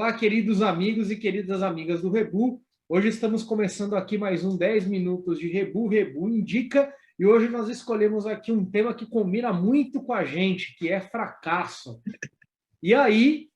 Olá, queridos amigos e queridas amigas do Rebu. Hoje estamos começando aqui mais um 10 minutos de Rebu, Rebu Indica, e hoje nós escolhemos aqui um tema que combina muito com a gente, que é fracasso. E aí,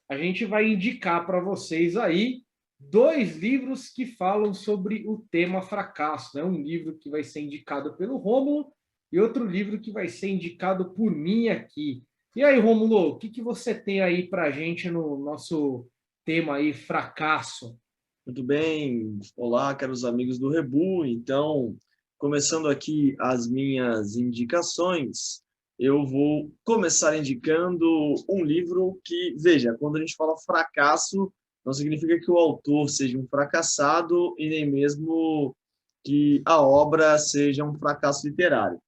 a gente vai indicar para vocês aí dois livros que falam sobre o tema fracasso, né? Um livro que vai ser indicado pelo Rômulo e outro livro que vai ser indicado por mim aqui. E aí, Rômulo, o que você tem aí para a gente no nosso tema aí, fracasso? Muito bem, olá, caros amigos do Rebu. Então, começando aqui as minhas indicações, eu vou começar indicando um livro que, veja, quando a gente fala fracasso, não significa que o autor seja um fracassado e nem mesmo que a obra seja um fracasso literário,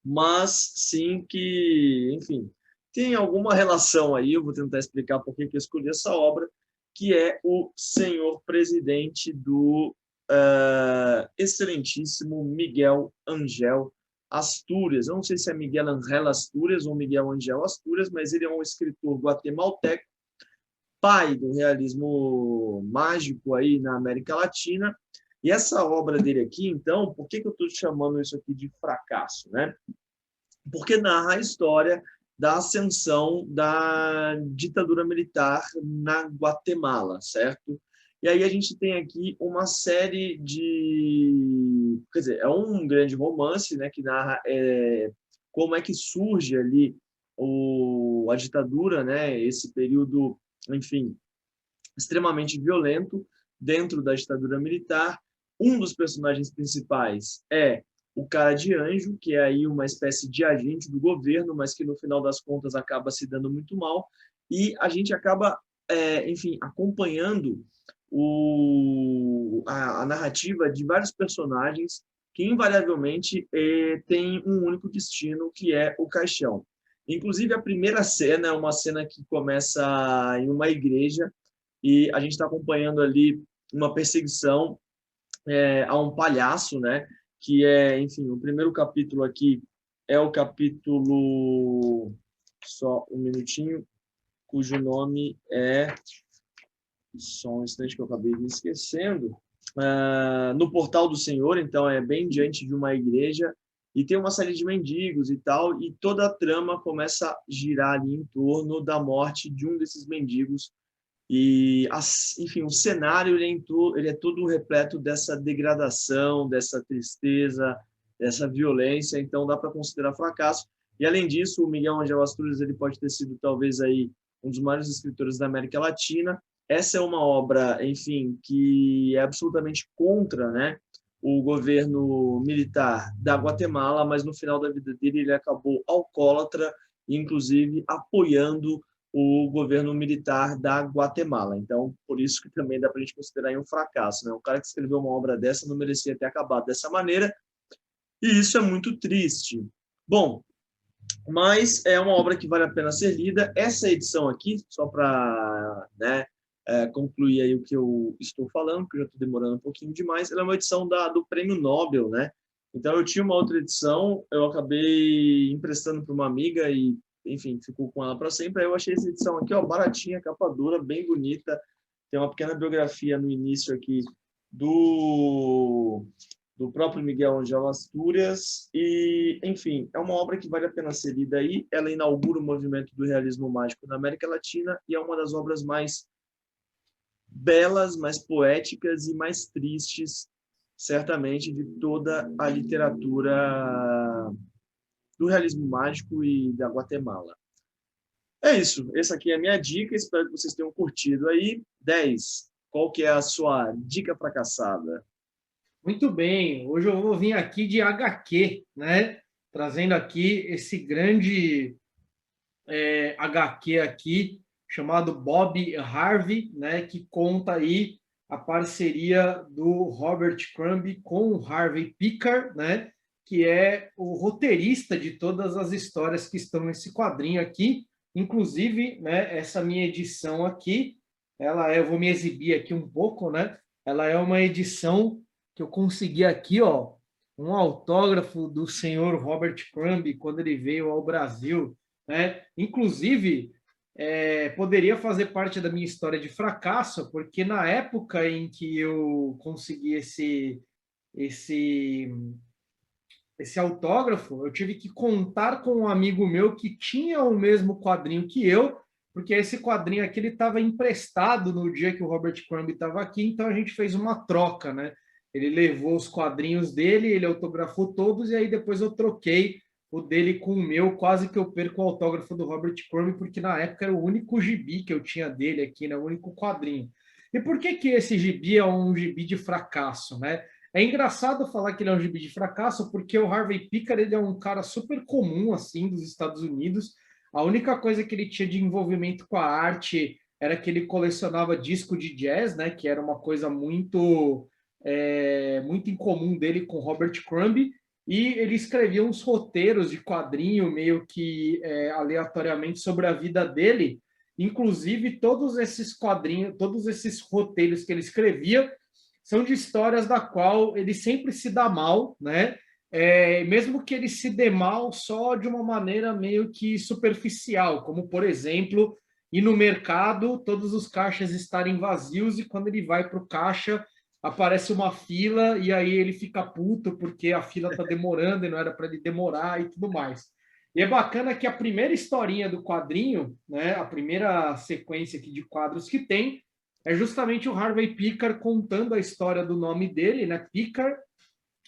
mas sim que, enfim, tem alguma relação aí. Eu vou tentar explicar por que eu escolhi essa obra, que é o Senhor Presidente do excelentíssimo Miguel Angel Astúrias. Eu não sei se é Miguel Angel Astúrias ou Miguel Angel Astúrias, mas ele é um escritor guatemalteco, pai do realismo mágico aí na América Latina. E essa obra dele aqui, então, por que eu estou chamando isso aqui de fracasso, né? Porque narra a história da ascensão da ditadura militar na Guatemala, certo? E aí a gente tem aqui uma série de... Quer dizer, é um grande romance, né, que narra como é que surge ali a ditadura, né, esse período, enfim, extremamente violento dentro da ditadura militar. Um dos personagens principais é o cara de anjo, que é aí uma espécie de agente do governo, mas que no final das contas acaba se dando muito mal, e a gente acaba, enfim, acompanhando a narrativa de vários personagens que invariavelmente tem um único destino, que é o caixão. Inclusive, a primeira cena é uma cena que começa em uma igreja, e a gente está acompanhando ali uma perseguição a um palhaço, né? Que é, enfim, o primeiro capítulo aqui é o capítulo, só um minutinho, cujo nome é, só um instante que eu acabei me esquecendo, no Portal do Senhor. Então é bem diante de uma igreja, e tem uma série de mendigos e tal, e toda a trama começa a girar ali em torno da morte de um desses mendigos. E, enfim, o cenário ele é todo repleto dessa degradação, dessa tristeza, dessa violência. Então dá para considerar fracasso. E além disso, o Miguel Angel Astúrias ele pode ter sido talvez aí um dos maiores escritores da América Latina. Essa é uma obra, enfim, que é absolutamente contra, né, o governo militar da Guatemala, mas no final da vida dele ele acabou alcoólatra, inclusive apoiando o governo militar da Guatemala. Então, por isso que também dá para a gente considerar um fracasso, né? Um cara que escreveu uma obra dessa não merecia ter acabado dessa maneira, e isso é muito triste. Bom, mas é uma obra que vale a pena ser lida. Essa edição aqui, só para, né, concluir aí o que eu estou falando, que eu já estou demorando um pouquinho demais, ela é uma edição do Prêmio Nobel, né? Então, eu tinha uma outra edição, eu acabei emprestando para uma amiga e, enfim, ficou com ela para sempre. Aí eu achei essa edição aqui, ó, baratinha, capa dura, bem bonita. Tem uma pequena biografia no início aqui do, do próprio Miguel Angel Astúrias. E, enfim, é uma obra que vale a pena ser lida aí. Ela inaugura o movimento do realismo mágico na América Latina e é uma das obras mais belas, mais poéticas e mais tristes, certamente, de toda a literatura do realismo mágico e da Guatemala. É isso. Essa aqui é a minha dica. Espero que vocês tenham curtido aí. 10. Qual que é a sua dica fracassada? Muito bem, hoje eu vou vir aqui de HQ, né? Trazendo aqui esse grande HQ aqui, chamado Bob Harvey, né? Que conta aí a parceria do Robert Crumb com o Harvey Pickard, né? Que é o roteirista de todas as histórias que estão nesse quadrinho aqui. Inclusive, né, essa minha edição aqui, eu vou me exibir aqui um pouco, né? Ela é uma edição que eu consegui aqui, ó, um autógrafo do senhor Robert Crumb quando ele veio ao Brasil, né? Inclusive, poderia fazer parte da minha história de fracasso, porque na época em que eu consegui esse, esse autógrafo, eu tive que contar com um amigo meu que tinha o mesmo quadrinho que eu, porque esse quadrinho aqui ele estava emprestado no dia que o Robert Crumb estava aqui, então a gente fez uma troca, né? Ele levou os quadrinhos dele, ele autografou todos, e aí depois eu troquei o dele com o meu, quase que eu perco o autógrafo do Robert Crumb, porque na época era o único gibi que eu tinha dele aqui, né? O único quadrinho. E por que que esse gibi é um gibi de fracasso, né? É engraçado falar que ele é um gibi de fracasso, porque o Harvey Pickard ele é um cara super comum assim dos Estados Unidos. A única coisa que ele tinha de envolvimento com a arte era que ele colecionava disco de jazz, né? Que era uma coisa muito incomum dele com Robert Crumb. E ele escrevia uns roteiros de quadrinho meio que aleatoriamente sobre a vida dele. Inclusive, todos esses quadrinhos, todos esses roteiros que ele escrevia são de histórias da qual ele sempre se dá mal, né? Mesmo que ele se dê mal só de uma maneira meio que superficial, como, por exemplo, ir no mercado, todos os caixas estarem vazios e quando ele vai para o caixa, aparece uma fila e aí ele fica puto porque a fila está demorando e não era para ele demorar e tudo mais. E é bacana que a primeira historinha do quadrinho, né, a primeira sequência aqui de quadros que tem, é justamente o Harvey Pickard contando a história do nome dele, né, Pickard,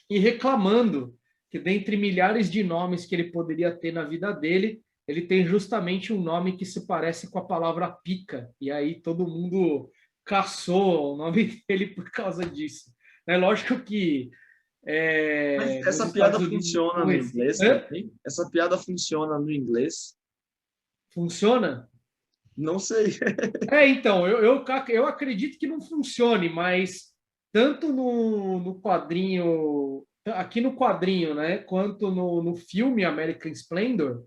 e reclamando que dentre milhares de nomes que ele poderia ter na vida dele, ele tem justamente um nome que se parece com a palavra pica, e aí todo mundo caçou o nome dele por causa disso. É lógico que Mas nos essa Estados piada Unidos funciona não no existe. inglês também? Essa piada funciona no inglês? Funciona? Não sei. Então, eu acredito que não funcione, mas tanto no quadrinho, aqui no quadrinho, né, quanto no filme American Splendor,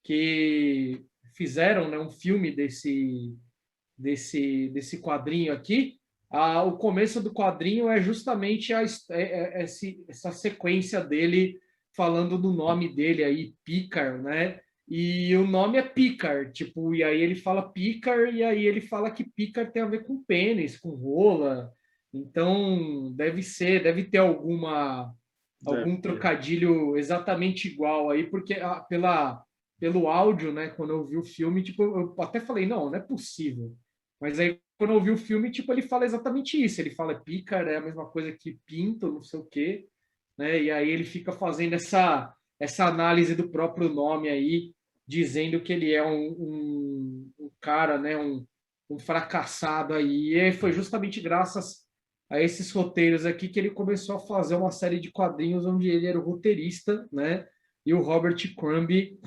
que fizeram, né, um filme desse quadrinho aqui, o começo do quadrinho é justamente essa sequência dele falando do nome dele aí, Picard, né? E o nome é Picard, tipo, e aí ele fala Picard, e aí ele fala que Picard tem a ver com pênis, com rola. Então, deve ter algum Deve ter. trocadilho exatamente igual aí, porque pelo áudio, né, quando eu vi o filme, tipo, eu até falei, não, não é possível. Mas aí, quando eu vi o filme, tipo, ele fala exatamente isso. Ele fala pícara, é a mesma coisa que pinto, não sei o quê, né? E aí ele fica fazendo essa análise do próprio nome aí, dizendo que ele é um cara, né? Um fracassado aí. E foi justamente graças a esses roteiros aqui que ele começou a fazer uma série de quadrinhos onde ele era o roteirista, né? E o Robert Crumb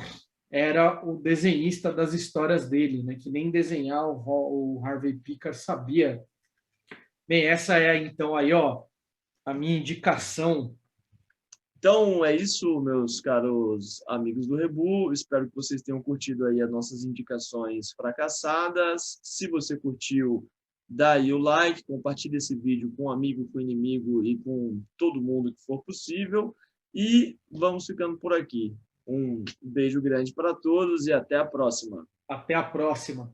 era o desenhista das histórias dele, né? Que nem desenhar o Harvey Pickard sabia. Bem, essa é então aí, ó, a minha indicação. Então é isso, meus caros amigos do Rebu. Espero que vocês tenham curtido aí as nossas indicações fracassadas. Se você curtiu, dá aí o like, compartilhe esse vídeo com um amigo, com inimigo e com todo mundo que for possível. E vamos ficando por aqui. Um beijo grande para todos e até a próxima. Até a próxima.